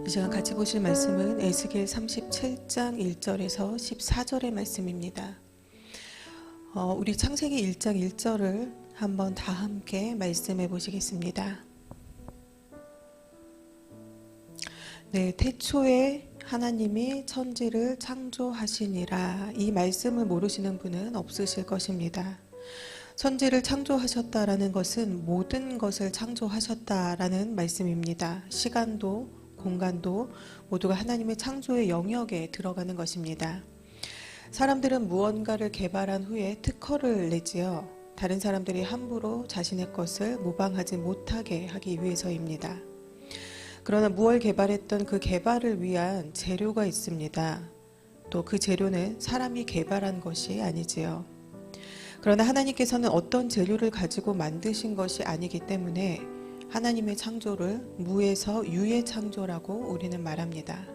이 시간 같이 보실 말씀은 에스겔 37장 1절에서 14절의 말씀입니다. 우리 창세기 1장 1절을 한번 다 함께 말씀해 보시겠습니다. 네, 태초에 하나님이 천지를 창조하시니라. 이 말씀을 모르시는 분은 없으실 것입니다. 천지를 창조하셨다라는 것은 모든 것을 창조하셨다라는 말씀입니다. 시간도 공간도 모두가 하나님의 창조의 영역에 들어가는 것입니다. 사람들은 무언가를 개발한 후에 특허를 내지요. 다른 사람들이 함부로 자신의 것을 모방하지 못하게 하기 위해서입니다. 그러나 무엇을 개발했던 그 개발을 위한 재료가 있습니다. 또 그 재료는 사람이 개발한 것이 아니지요. 그러나 하나님께서는 어떤 재료를 가지고 만드신 것이 아니기 때문에 하나님의 창조를 무에서 유의 창조라고 우리는 말합니다.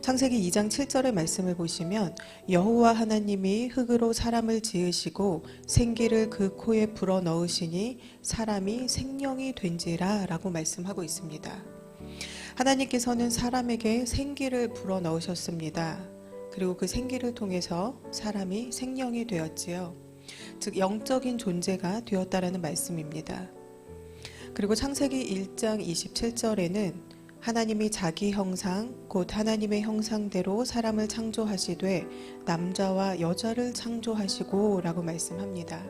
창세기 2장 7절의 말씀을 보시면 여호와 하나님이 흙으로 사람을 지으시고 생기를 그 코에 불어넣으시니 사람이 생명이 된지라 라고 말씀하고 있습니다. 하나님께서는 사람에게 생기를 불어넣으셨습니다. 그리고 그 생기를 통해서 사람이 생명이 되었지요. 즉 영적인 존재가 되었다라는 말씀입니다. 그리고 창세기 1장 27절에는 하나님이 자기 형상 곧 하나님의 형상대로 사람을 창조하시되 남자와 여자를 창조하시고 라고 말씀합니다.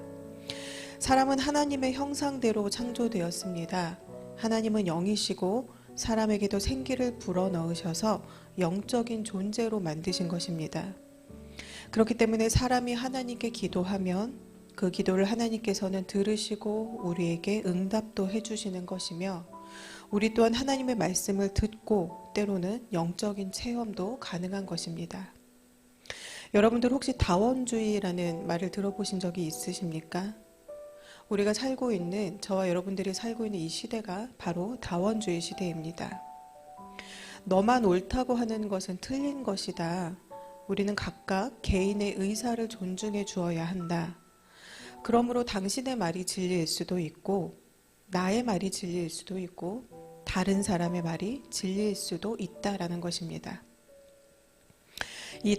사람은 하나님의 형상대로 창조되었습니다. 하나님은 영이시고 사람에게도 생기를 불어넣으셔서 영적인 존재로 만드신 것입니다. 그렇기 때문에 사람이 하나님께 기도하면 그 기도를 하나님께서는 들으시고 우리에게 응답도 해주시는 것이며 우리 또한 하나님의 말씀을 듣고 때로는 영적인 체험도 가능한 것입니다. 여러분들 혹시 다원주의라는 말을 들어보신 적이 있으십니까? 우리가 살고 있는 저와 여러분들이 살고 있는 이 시대가 바로 다원주의 시대입니다. 너만 옳다고 하는 것은 틀린 것이다. 우리는 각각 개인의 의사를 존중해 주어야 한다. 그러므로 당신의 말이 진리일 수도 있고 나의 말이 진리일 수도 있고 다른 사람의 말이 진리일 수도 있다라는 것입니다. 이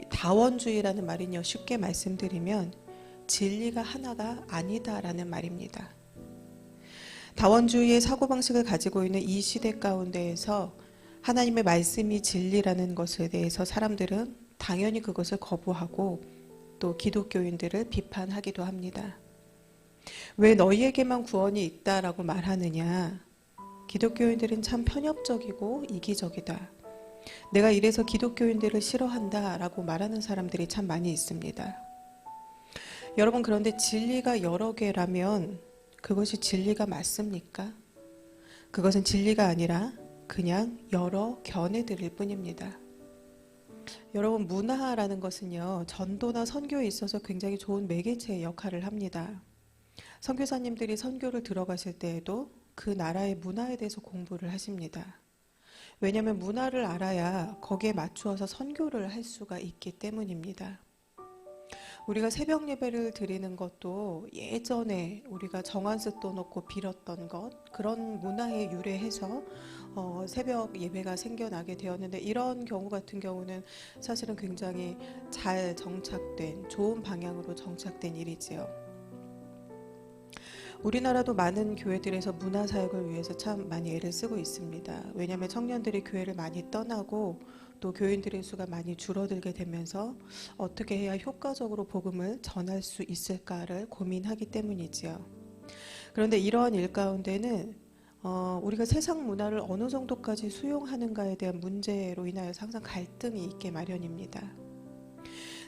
다원주의라는 말은요, 쉽게 말씀드리면 진리가 하나가 아니다라는 말입니다. 다원주의의 사고방식을 가지고 있는 이 시대 가운데에서 하나님의 말씀이 진리라는 것에 대해서 사람들은 당연히 그것을 거부하고 또 기독교인들을 비판하기도 합니다. 왜 너희에게만 구원이 있다라고 말하느냐? 기독교인들은 참 편협적이고 이기적이다. 내가 이래서 기독교인들을 싫어한다라고 말하는 사람들이 참 많이 있습니다. 여러분, 그런데 진리가 여러 개라면 그것이 진리가 맞습니까? 그것은 진리가 아니라 그냥 여러 견해들일 뿐입니다. 여러분, 문화라는 것은요, 전도나 선교에 있어서 굉장히 좋은 매개체의 역할을 합니다. 선교사님들이 선교를 들어가실 때에도 그 나라의 문화에 대해서 공부를 하십니다. 왜냐하면 문화를 알아야 거기에 맞추어서 선교를 할 수가 있기 때문입니다. 우리가 새벽 예배를 드리는 것도 예전에 우리가 정한스 떠놓고 빌었던 것, 그런 문화에 유래해서 새벽 예배가 생겨나게 되었는데, 이런 경우 같은 경우는 사실은 굉장히 잘 정착된, 좋은 방향으로 정착된 일이지요. 우리나라도 많은 교회들에서 문화사역을 위해서 참 많이 애를 쓰고 있습니다. 왜냐하면 청년들이 교회를 많이 떠나고 또 교인들의 수가 많이 줄어들게 되면서 어떻게 해야 효과적으로 복음을 전할 수 있을까를 고민하기 때문이지요. 그런데 이러한 일 가운데는 우리가 세상 문화를 어느 정도까지 수용하는가에 대한 문제로 인하여서 항상 갈등이 있게 마련입니다.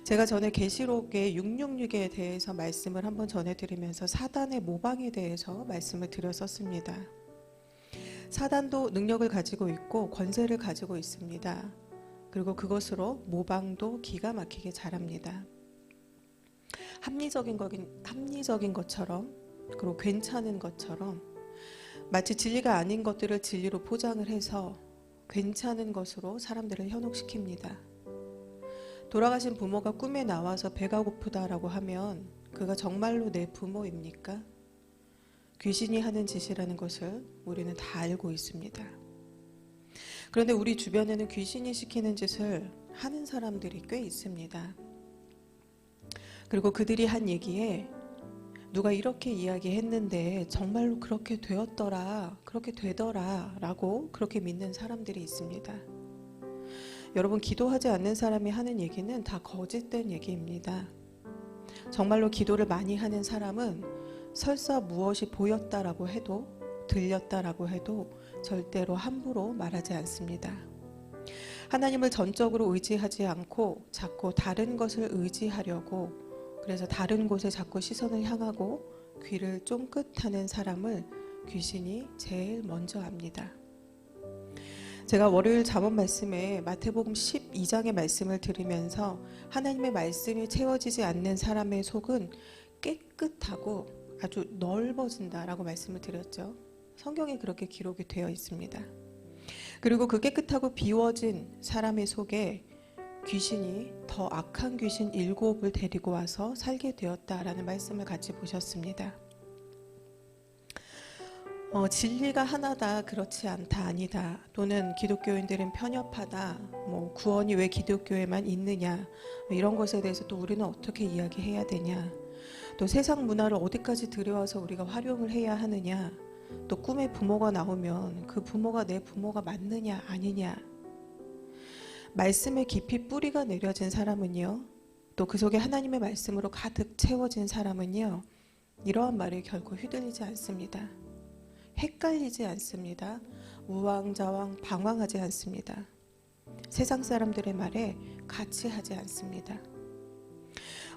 제가 전에 계시록의 666에 대해서 말씀을 한번 전해드리면서 사단의 모방에 대해서 말씀을 드렸었습니다. 사단도 능력을 가지고 있고 권세를 가지고 있습니다. 그리고 그것으로 모방도 기가 막히게 잘합니다. 합리적인 것처럼, 그리고 괜찮은 것처럼 마치 진리가 아닌 것들을 진리로 포장을 해서 괜찮은 것으로 사람들을 현혹시킵니다. 돌아가신 부모가 꿈에 나와서 배가 고프다라고 하면 그가 정말로 내 부모입니까? 귀신이 하는 짓이라는 것을 우리는 다 알고 있습니다. 그런데 우리 주변에는 귀신이 시키는 짓을 하는 사람들이 꽤 있습니다. 그리고 그들이 한 얘기에 누가 이렇게 이야기했는데 정말로 그렇게 되었더라, 그렇게 되더라 라고 그렇게 믿는 사람들이 있습니다. 여러분, 기도하지 않는 사람이 하는 얘기는 다 거짓된 얘기입니다. 정말로 기도를 많이 하는 사람은 설사 무엇이 보였다라고 해도, 들렸다라고 해도 절대로 함부로 말하지 않습니다. 하나님을 전적으로 의지하지 않고 자꾸 다른 것을 의지하려고, 그래서 다른 곳에 자꾸 시선을 향하고 귀를 쫑긋하는 사람을 귀신이 제일 먼저 압니다. 제가 월요일 잠언 말씀에 마태복음 12장의 말씀을 들으면서 하나님의 말씀이 채워지지 않는 사람의 속은 깨끗하고 아주 넓어진다라고 말씀을 드렸죠. 성경에 그렇게 기록이 되어 있습니다. 그리고 그 깨끗하고 비워진 사람의 속에 귀신이 더 악한 귀신 7을 데리고 와서 살게 되었다라는 말씀을 같이 보셨습니다. 진리가 하나다, 그렇지 않다, 아니다, 또는 기독교인들은 편협하다, 구원이 왜 기독교에만 있느냐, 이런 것에 대해서 또 우리는 어떻게 이야기해야 되냐, 또 세상 문화를 어디까지 들여와서 우리가 활용을 해야 하느냐, 또 꿈에 부모가 나오면 그 부모가 내 부모가 맞느냐 아니냐, 말씀에 깊이 뿌리가 내려진 사람은요, 또 그 속에 하나님의 말씀으로 가득 채워진 사람은요, 이러한 말에 결코 휘둘리지 않습니다. 헷갈리지 않습니다. 우왕좌왕 방황하지 않습니다. 세상 사람들의 말에 가치하지 않습니다.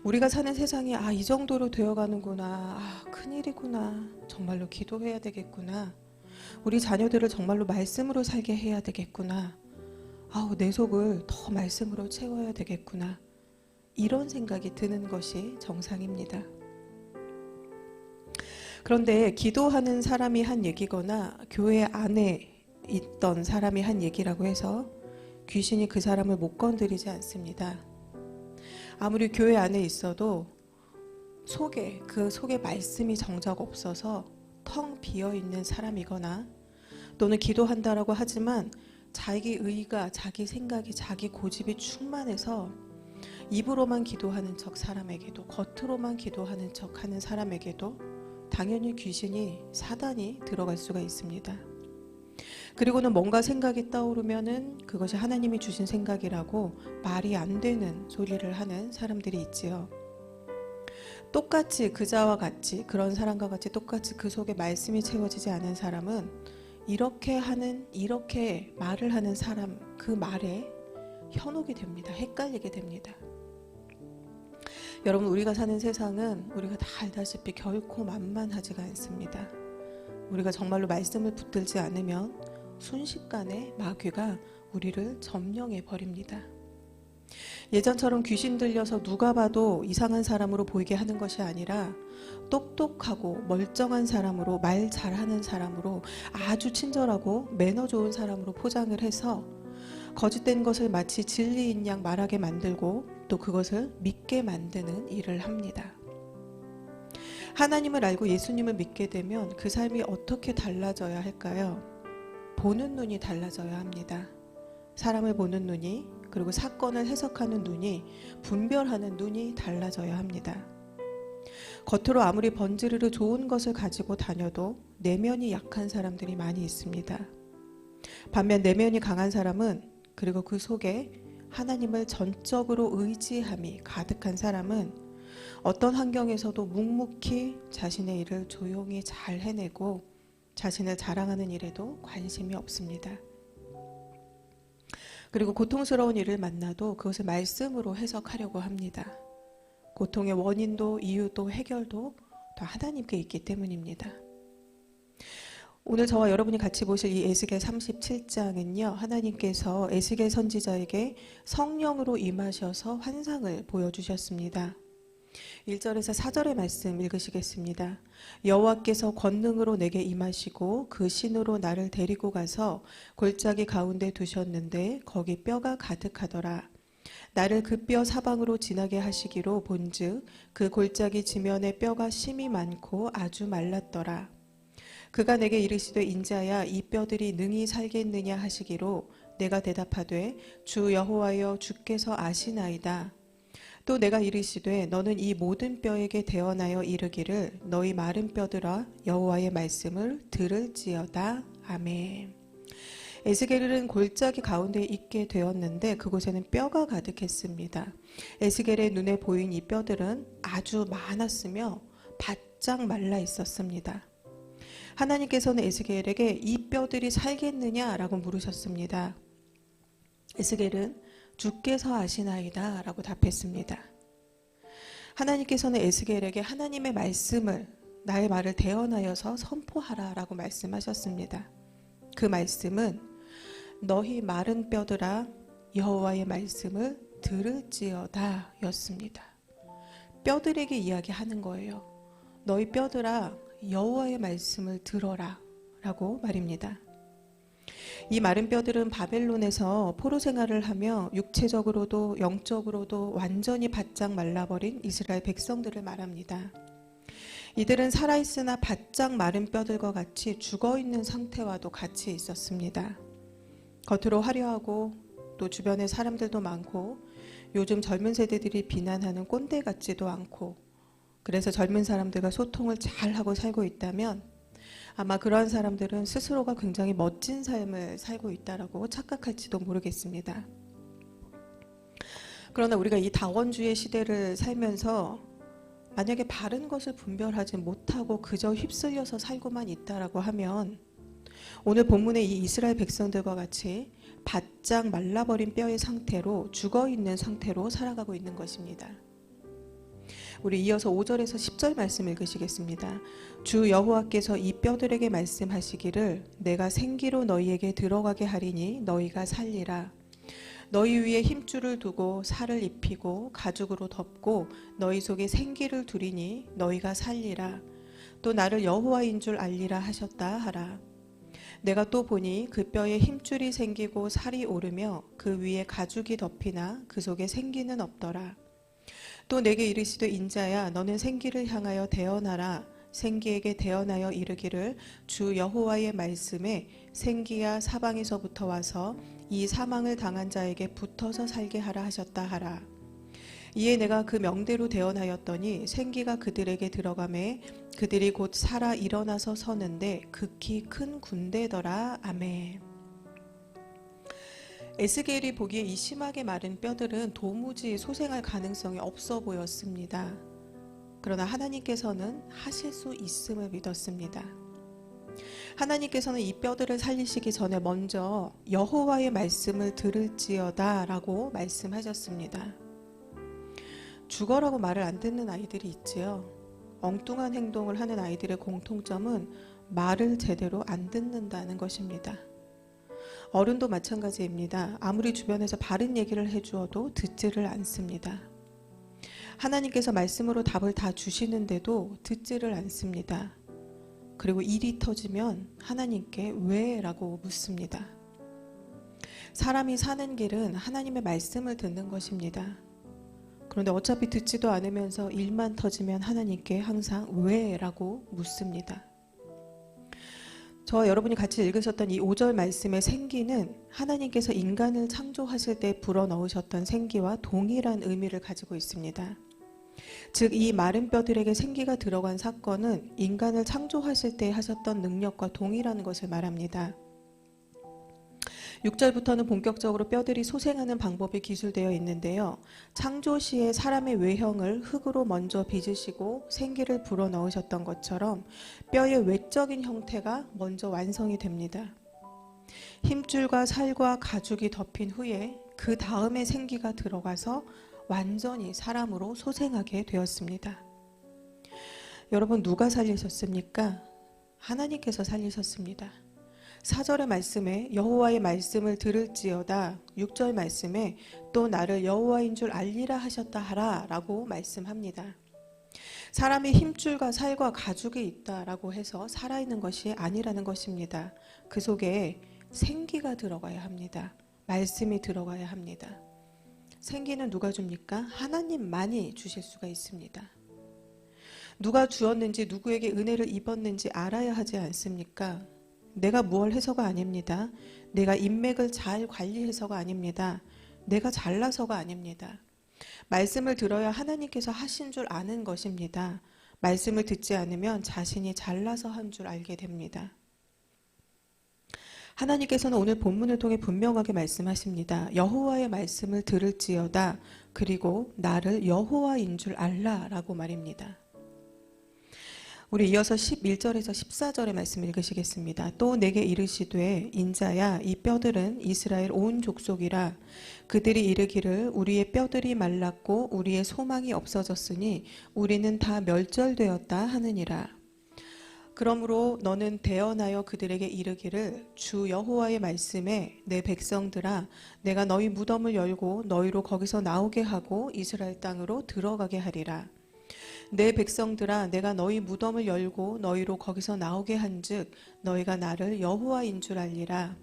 우리가 사는 세상이 이 정도로 되어가는구나, 큰일이구나, 정말로 기도해야 되겠구나, 우리 자녀들을 정말로 말씀으로 살게 해야 되겠구나, 내 속을 더 말씀으로 채워야 되겠구나, 이런 생각이 드는 것이 정상입니다. 그런데 기도하는 사람이 한 얘기거나 교회 안에 있던 사람이 한 얘기라고 해서 귀신이 그 사람을 못 건드리지 않습니다. 아무리 교회 안에 있어도 그 속에 말씀이 정작 없어서 텅 비어있는 사람이거나, 또는 기도한다라고 하지만 자기 의가, 자기 생각이, 자기 고집이 충만해서 입으로만 기도하는 척 사람에게도, 겉으로만 기도하는 척 하는 사람에게도 당연히 귀신이, 사단이 들어갈 수가 있습니다. 그리고는 뭔가 생각이 떠오르면은 그것이 하나님이 주신 생각이라고 말이 안 되는 소리를 하는 사람들이 있지요. 똑같이 그자와 같이, 그런 사람과 같이 똑같이 그 속에 말씀이 채워지지 않은 사람은 이렇게 말을 하는 사람, 그 말에 현혹이 됩니다. 헷갈리게 됩니다. 여러분, 우리가 사는 세상은 우리가 다 알다시피 결코 만만하지가 않습니다. 우리가 정말로 말씀을 붙들지 않으면 순식간에 마귀가 우리를 점령해 버립니다. 예전처럼 귀신 들려서 누가 봐도 이상한 사람으로 보이게 하는 것이 아니라 똑똑하고 멀쩡한 사람으로, 말 잘하는 사람으로, 아주 친절하고 매너 좋은 사람으로 포장을 해서 거짓된 것을 마치 진리인 양 말하게 만들고 또 그것을 믿게 만드는 일을 합니다. 하나님을 알고 예수님을 믿게 되면 그 삶이 어떻게 달라져야 할까요? 보는 눈이 달라져야 합니다. 사람을 보는 눈이, 그리고 사건을 해석하는 눈이, 분별하는 눈이 달라져야 합니다. 겉으로 아무리 번지르르 좋은 것을 가지고 다녀도 내면이 약한 사람들이 많이 있습니다. 반면 내면이 강한 사람은, 그리고 그 속에 하나님을 전적으로 의지함이 가득한 사람은 어떤 환경에서도 묵묵히 자신의 일을 조용히 잘 해내고 자신을 자랑하는 일에도 관심이 없습니다. 그리고 고통스러운 일을 만나도 그것을 말씀으로 해석하려고 합니다. 고통의 원인도 이유도 해결도 다 하나님께 있기 때문입니다. 오늘 저와 여러분이 같이 보실 이 에스겔 37장은요, 하나님께서 에스겔 선지자에게 성령으로 임하셔서 환상을 보여주셨습니다. 1절에서 4절의 말씀 읽으시겠습니다. 여호와께서 권능으로 내게 임하시고 그 신으로 나를 데리고 가서 골짜기 가운데 두셨는데 거기 뼈가 가득하더라. 나를 그 뼈 사방으로 지나게 하시기로 본즉 그 골짜기 지면에 뼈가 심이 많고 아주 말랐더라. 그가 내게 이르시되 인자야 이 뼈들이 능히 살겠느냐 하시기로 내가 대답하되 주 여호와여 주께서 아시나이다. 또 내가 이르시되 너는 이 모든 뼈에게 대언하여 이르기를 너희 마른 뼈들아 여호와의 말씀을 들을지어다. 아멘. 에스겔은 골짜기 가운데 있게 되었는데 그곳에는 뼈가 가득했습니다. 에스겔의 눈에 보인 이 뼈들은 아주 많았으며 바짝 말라 있었습니다. 하나님께서는 에스겔에게 이 뼈들이 살겠느냐라고 물으셨습니다. 에스겔은 주께서 아시나이다 라고 답했습니다. 하나님께서는 에스겔에게 하나님의 말씀을 나의 말을 대언하여서 선포하라 라고 말씀하셨습니다. 그 말씀은 너희 마른 뼈들아 여호와의 말씀을 들을지어다 였습니다. 뼈들에게 이야기하는 거예요. 너희 뼈들아 여호와의 말씀을 들어라 라고 말입니다. 이 마른 뼈들은 바벨론에서 포로 생활을 하며 육체적으로도 영적으로도 완전히 바짝 말라버린 이스라엘 백성들을 말합니다. 이들은 살아있으나 바짝 마른 뼈들과 같이 죽어있는 상태와도 같이 있었습니다. 겉으로 화려하고 또 주변에 사람들도 많고 요즘 젊은 세대들이 비난하는 꼰대 같지도 않고 그래서 젊은 사람들과 소통을 잘하고 살고 있다면 아마 그러한 사람들은 스스로가 굉장히 멋진 삶을 살고 있다라고 착각할지도 모르겠습니다. 그러나 우리가 이 다원주의 시대를 살면서 만약에 바른 것을 분별하지 못하고 그저 휩쓸려서 살고만 있다라고 하면 오늘 본문의 이 이스라엘 백성들과 같이 바짝 말라버린 뼈의 상태로 죽어있는 상태로 살아가고 있는 것입니다. 우리 이어서 5절에서 10절 말씀 읽으시겠습니다. 주 여호와께서 이 뼈들에게 말씀하시기를 내가 생기로 너희에게 들어가게 하리니 너희가 살리라. 너희 위에 힘줄을 두고 살을 입히고 가죽으로 덮고 너희 속에 생기를 두리니 너희가 살리라. 또 나를 여호와인 줄 알리라 하셨다 하라. 내가 또 보니 그 뼈에 힘줄이 생기고 살이 오르며 그 위에 가죽이 덮이나 그 속에 생기는 없더라. 또 내게 이르시되 인자야 너는 생기를 향하여 대언하라. 생기에게 대언하여 이르기를 주 여호와의 말씀에 생기야 사방에서부터 와서 이 사망을 당한 자에게 붙어서 살게 하라 하셨다 하라. 이에 내가 그 명대로 대언하였더니 생기가 그들에게 들어가매 그들이 곧 살아 일어나서 서는데 극히 큰 군대더라. 아멘. 에스겔이 보기에 이 심하게 마른 뼈들은 도무지 소생할 가능성이 없어 보였습니다. 그러나 하나님께서는 하실 수 있음을 믿었습니다. 하나님께서는 이 뼈들을 살리시기 전에 먼저 여호와의 말씀을 들을지어다 라고 말씀하셨습니다. 죽어라고 말을 안 듣는 아이들이 있지요. 엉뚱한 행동을 하는 아이들의 공통점은 말을 제대로 안 듣는다는 것입니다. 어른도 마찬가지입니다. 아무리 주변에서 바른 얘기를 해주어도 듣지를 않습니다. 하나님께서 말씀으로 답을 다 주시는데도 듣지를 않습니다. 그리고 일이 터지면 하나님께 왜? 라고 묻습니다. 사람이 사는 길은 하나님의 말씀을 듣는 것입니다. 그런데 어차피 듣지도 않으면서 일만 터지면 하나님께 항상 왜? 라고 묻습니다. 저와 여러분이 같이 읽으셨던 이 5절 말씀의 생기는 하나님께서 인간을 창조하실 때 불어넣으셨던 생기와 동일한 의미를 가지고 있습니다. 즉 이 마른 뼈들에게 생기가 들어간 사건은 인간을 창조하실 때 하셨던 능력과 동일한 것을 말합니다. 6절부터는 본격적으로 뼈들이 소생하는 방법이 기술되어 있는데요. 창조 시에 사람의 외형을 흙으로 먼저 빚으시고 생기를 불어넣으셨던 것처럼 뼈의 외적인 형태가 먼저 완성이 됩니다. 힘줄과 살과 가죽이 덮인 후에 그 다음에 생기가 들어가서 완전히 사람으로 소생하게 되었습니다. 여러분 누가 살리셨습니까? 하나님께서 살리셨습니다. 4절의 말씀에 여호와의 말씀을 들을지어다 6절 말씀에 또 나를 여호와인 줄 알리라 하셨다 하라 라고 말씀합니다. 사람의 힘줄과 살과 가죽이 있다라고 해서 살아있는 것이 아니라는 것입니다. 그 속에 생기가 들어가야 합니다. 말씀이 들어가야 합니다. 생기는 누가 줍니까? 하나님만이 주실 수가 있습니다. 누가 주었는지 누구에게 은혜를 입었는지 알아야 하지 않습니까? 내가 무얼 해서가 아닙니다. 내가 인맥을 잘 관리해서가 아닙니다. 내가 잘나서가 아닙니다. 말씀을 들어야 하나님께서 하신 줄 아는 것입니다. 말씀을 듣지 않으면 자신이 잘나서 한 줄 알게 됩니다. 하나님께서는 오늘 본문을 통해 분명하게 말씀하십니다. 여호와의 말씀을 들을지어다. 그리고 나를 여호와인 줄 알라라고 말입니다. 우리 이어서 11절에서 14절의 말씀 읽으시겠습니다. 또 내게 이르시되 인자야 이 뼈들은 이스라엘 온 족속이라. 그들이 이르기를 우리의 뼈들이 말랐고 우리의 소망이 없어졌으니 우리는 다 멸절되었다 하느니라. 그러므로 너는 대언하여 그들에게 이르기를 주 여호와의 말씀에 내 백성들아 내가 너희 무덤을 열고 너희로 거기서 나오게 하고 이스라엘 땅으로 들어가게 하리라. 내 백성들아 내가 너희 무덤을 열고 너희로 거기서 나오게 한즉 너희가 나를 여호와인 줄 알리라.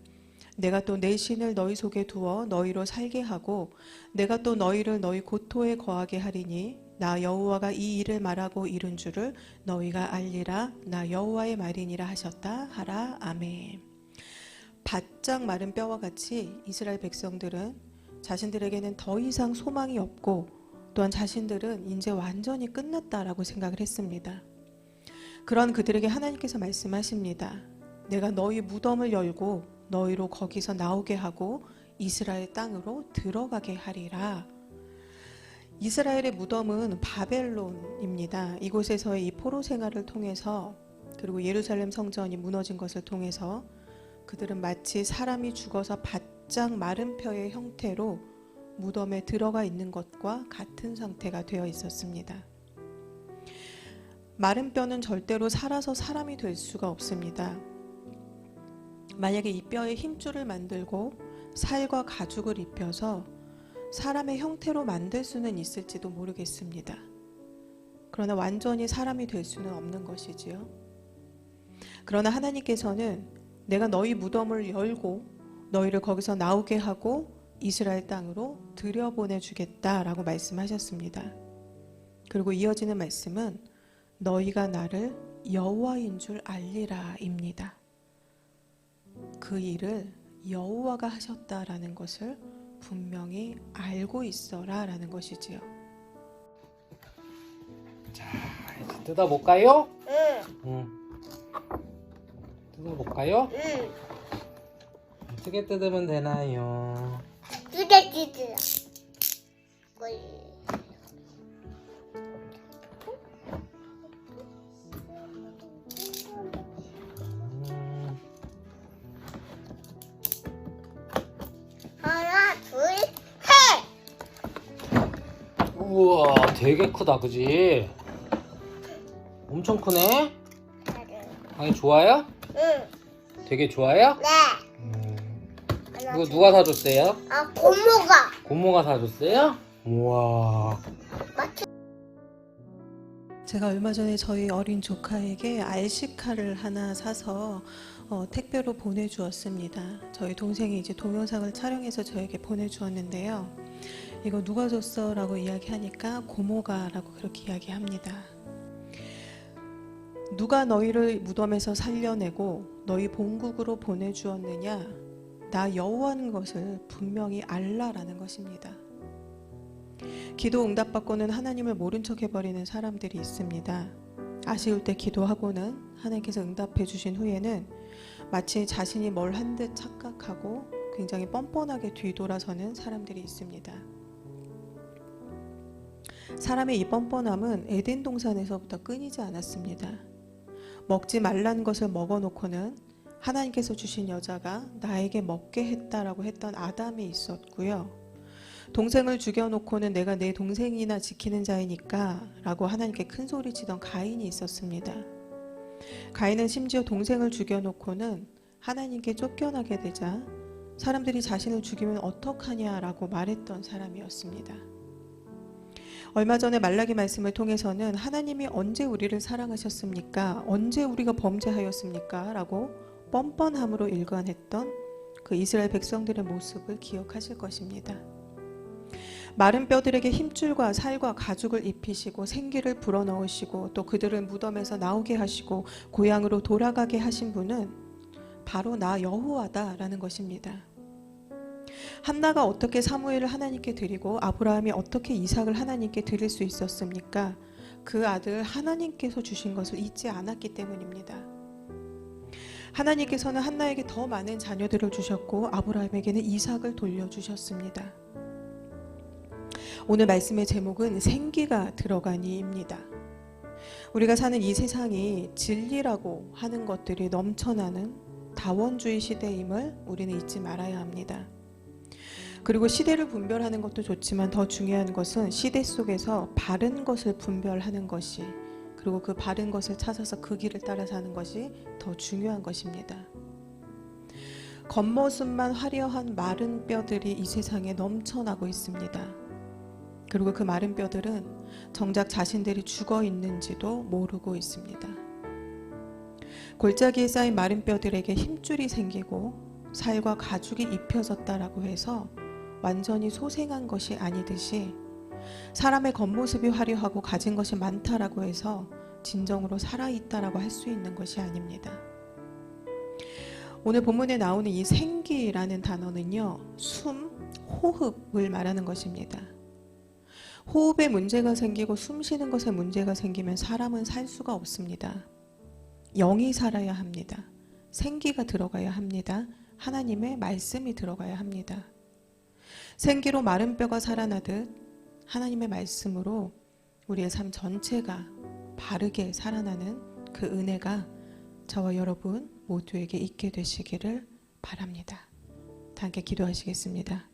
내가 또 내 신을 너희 속에 두어 너희로 살게 하고 내가 또 너희를 너희 고토에 거하게 하리니 나 여호와가 이 일을 말하고 이룬 줄을 너희가 알리라. 나 여호와의 말이니라 하셨다 하라. 아멘. 바짝 마른 뼈와 같이 이스라엘 백성들은 자신들에게는 더 이상 소망이 없고 또한 자신들은 이제 완전히 끝났다라고 생각을 했습니다. 그런 그들에게 하나님께서 말씀하십니다. 내가 너희 무덤을 열고 너희로 거기서 나오게 하고 이스라엘 땅으로 들어가게 하리라. 이스라엘의 무덤은 바벨론입니다. 이곳에서의 이 포로 생활을 통해서 그리고 예루살렘 성전이 무너진 것을 통해서 그들은 마치 사람이 죽어서 바짝 마른 뼈의 형태로 무덤에 들어가 있는 것과 같은 상태가 되어 있었습니다. 마른 뼈는 절대로 살아서 사람이 될 수가 없습니다. 만약에 이 뼈에 힘줄을 만들고 살과 가죽을 입혀서 사람의 형태로 만들 수는 있을지도 모르겠습니다. 그러나 완전히 사람이 될 수는 없는 것이지요. 그러나 하나님께서는 내가 너희 무덤을 열고 너희를 거기서 나오게 하고 이스라엘 땅으로 들여보내주겠다라고 말씀하셨습니다. 그리고 이어지는 말씀은 너희가 나를 여호와인 줄 알리라입니다. 그 일을 여호와가 하셨다라는 것을 분명히 알고 있어라 라는 것이지요. 자, 이제 뜯어볼까요? 응. 뜯어볼까요? 응. 어떻게 뜯으면 되나요? 두개 찢으라. 하나, 둘, 셋. 우와, 되게 크다, 그지? 엄청 크네? 아니, 좋아요? 응. 되게 좋아요? 네. 이거 누가 사줬어요? 아, 고모가. 고모가 사줬어요? 우와. 제가 얼마 전에 저희 어린 조카에게 RC카를 하나 사서 택배로 보내주었습니다. 저희 동생이 이제 동영상을 촬영해서 저에게 보내주었는데요. 이거 누가 줬어? 라고 이야기하니까 고모가 라고 그렇게 이야기합니다. 누가 너희를 무덤에서 살려내고 너희 본국으로 보내주었느냐? 나 여호와는 것을 분명히 알라라는 것입니다. 기도 응답받고는 하나님을 모른 척 해버리는 사람들이 있습니다. 아쉬울 때 기도하고는 하나님께서 응답해 주신 후에는 마치 자신이 뭘 한 듯 착각하고 굉장히 뻔뻔하게 뒤돌아서는 사람들이 있습니다. 사람의 이 뻔뻔함은 에덴 동산에서부터 끊이지 않았습니다. 먹지 말라는 것을 먹어놓고는 하나님께서 주신 여자가 나에게 먹게 했다라고 했던 아담이 있었고요. 동생을 죽여놓고는 내가 내 동생이나 지키는 자이니까 라고 하나님께 큰 소리치던 가인이 있었습니다. 가인은 심지어 동생을 죽여놓고는 하나님께 쫓겨나게 되자 사람들이 자신을 죽이면 어떡하냐라고 말했던 사람이었습니다. 얼마 전에 말라기 말씀을 통해서는 하나님이 언제 우리를 사랑하셨습니까? 언제 우리가 범죄하였습니까? 라고 뻔뻔함으로 일관했던 그 이스라엘 백성들의 모습을 기억하실 것입니다. 마른 뼈들에게 힘줄과 살과 가죽을 입히시고 생기를 불어넣으시고 또 그들을 무덤에서 나오게 하시고 고향으로 돌아가게 하신 분은 바로 나 여호와다라는 것입니다. 한나가 어떻게 사무엘을 하나님께 드리고 아브라함이 어떻게 이삭을 하나님께 드릴 수 있었습니까? 그 아들 하나님께서 주신 것을 잊지 않았기 때문입니다. 하나님께서는 한나에게 더 많은 자녀들을 주셨고 아브라함에게는 이삭을 돌려주셨습니다. 오늘 말씀의 제목은 생기가 들어가니입니다. 우리가 사는 이 세상이 진리라고 하는 것들이 넘쳐나는 다원주의 시대임을 우리는 잊지 말아야 합니다. 그리고 시대를 분별하는 것도 좋지만 더 중요한 것은 시대 속에서 바른 것을 분별하는 것이, 그리고 그 바른 것을 찾아서 그 길을 따라 사는 것이 더 중요한 것입니다. 겉모습만 화려한 마른 뼈들이 이 세상에 넘쳐나고 있습니다. 그리고 그 마른 뼈들은 정작 자신들이 죽어 있는지도 모르고 있습니다. 골짜기에 쌓인 마른 뼈들에게 힘줄이 생기고 살과 가죽이 입혀졌다라고 해서 완전히 소생한 것이 아니듯이 사람의 겉모습이 화려하고 가진 것이 많다라고 해서 진정으로 살아있다라고 할 수 있는 것이 아닙니다. 오늘 본문에 나오는 이 생기라는 단어는요, 숨, 호흡을 말하는 것입니다. 호흡에 문제가 생기고 숨 쉬는 것에 문제가 생기면 사람은 살 수가 없습니다. 영이 살아야 합니다. 생기가 들어가야 합니다. 하나님의 말씀이 들어가야 합니다. 생기로 마른 뼈가 살아나듯 하나님의 말씀으로 우리의 삶 전체가 바르게 살아나는 그 은혜가 저와 여러분 모두에게 있게 되시기를 바랍니다. 다 함께 기도하시겠습니다.